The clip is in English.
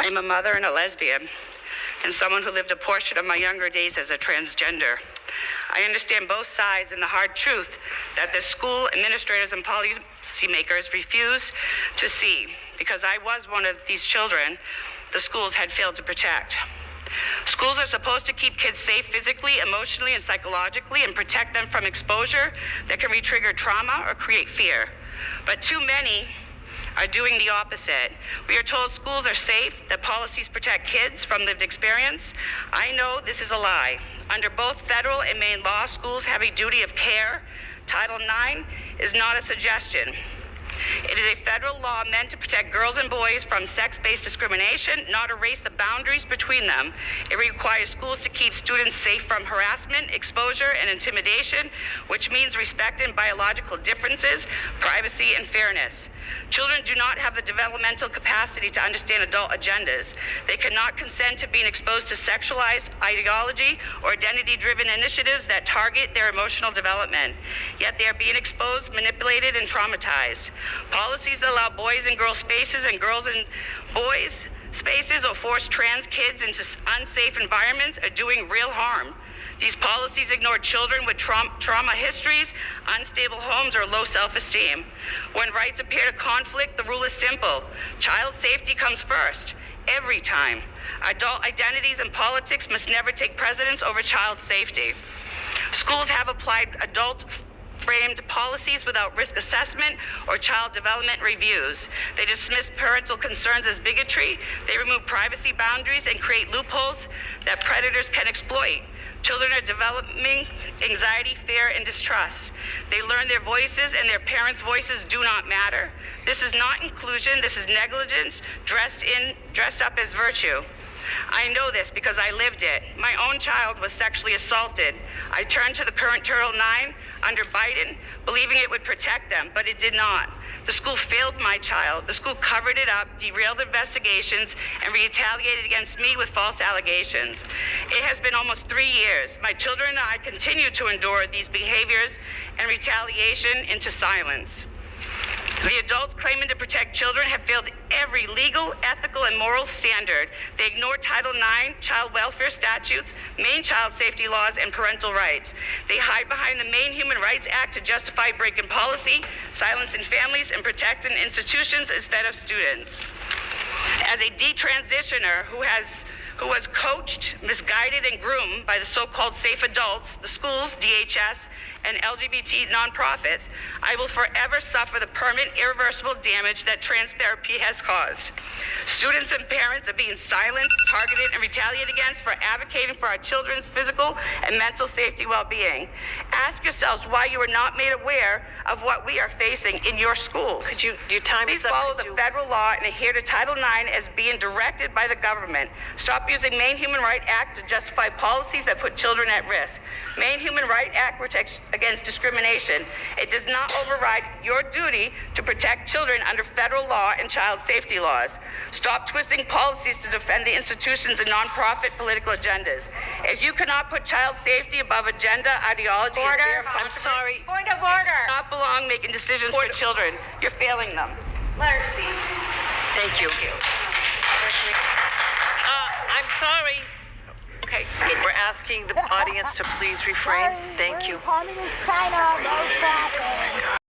I'm a mother and a lesbian, and someone who lived a portion of my younger days as a transgender. I understand both sides and the hard truth that the school administrators and policymakers refuse to see. Because I was one of these children the schools had failed to protect. Schools are supposed to keep kids safe physically, emotionally, and psychologically and protect them from exposure that can re-trigger trauma or create fear. But too many are doing the opposite. We are told schools are safe, that policies protect kids from lived experience. I know this is a lie. Under both federal and Maine law, schools have a duty of care. Title IX is not a suggestion. It is a federal law meant to protect girls and boys from sex-based discrimination, not erase the boundaries between them. It requires schools to keep students safe from harassment, exposure, and intimidation, which means respecting biological differences, privacy, and fairness. Children do not have the developmental capacity to understand adult agendas. They cannot consent to being exposed to sexualized ideology or identity-driven initiatives that target their emotional development. Yet they are being exposed, manipulated, and traumatized. Policies that allow boys and girls spaces and girls and boys spaces or force trans kids into unsafe environments are doing real harm. These policies ignore children with trauma histories, unstable homes, or low self-esteem. When rights appear to conflict, the rule is simple. Child safety comes first, every time. Adult identities and politics must never take precedence over child safety. Schools have applied adult-framed policies without risk assessment or child development reviews. They dismiss parental concerns as bigotry. They remove privacy boundaries and create loopholes that predators can exploit. Children are developing anxiety, fear, and distrust. They learn their voices and their parents' voices do not matter. This is not inclusion, this is negligence dressed up as virtue. I know this because I lived it. My own child was sexually assaulted. I turned to the current Title IX under Biden, believing it would protect them, but it did not. The school failed my child. The school covered it up, derailed investigations, and retaliated against me with false allegations. It has been almost 3 years. My children and I continue to endure these behaviors and retaliation into silence. The adults claiming to protect children have failed every legal, ethical, and moral standard. They ignore Title IX, child welfare statutes, Maine child safety laws, and parental rights. They hide behind the Maine Human Rights Act to justify breaking policy, silencing families, and protecting institutions instead of students. As a detransitioner who was coached, misguided, and groomed by the so-called safe adults, the schools, DHS, and LGBT nonprofits, I will forever suffer the permanent, irreversible damage that trans therapy has caused. Students and parents are being silenced, targeted, and retaliated against for advocating for our children's physical and mental safety well-being. Ask yourselves why you are not made aware of what we are facing in your schools. Your time Please is up. follow the federal law and adhere to Title IX as being directed by the government. Stop using Maine Human Rights Act to justify policies that put children at risk. Maine Human Rights Act protects against discrimination. It does not override your duty to protect children under federal law and child safety laws. Stop twisting policies to defend the institutions and nonprofit political agendas. If you cannot put child safety above agenda, ideology, and fear of I'm sorry. Point of order. not belong making decisions for children. You're failing them. Let her speak. Thank you. I'm sorry. Okay. We're asking the audience to please refrain. Thank you. Communist China, no profit.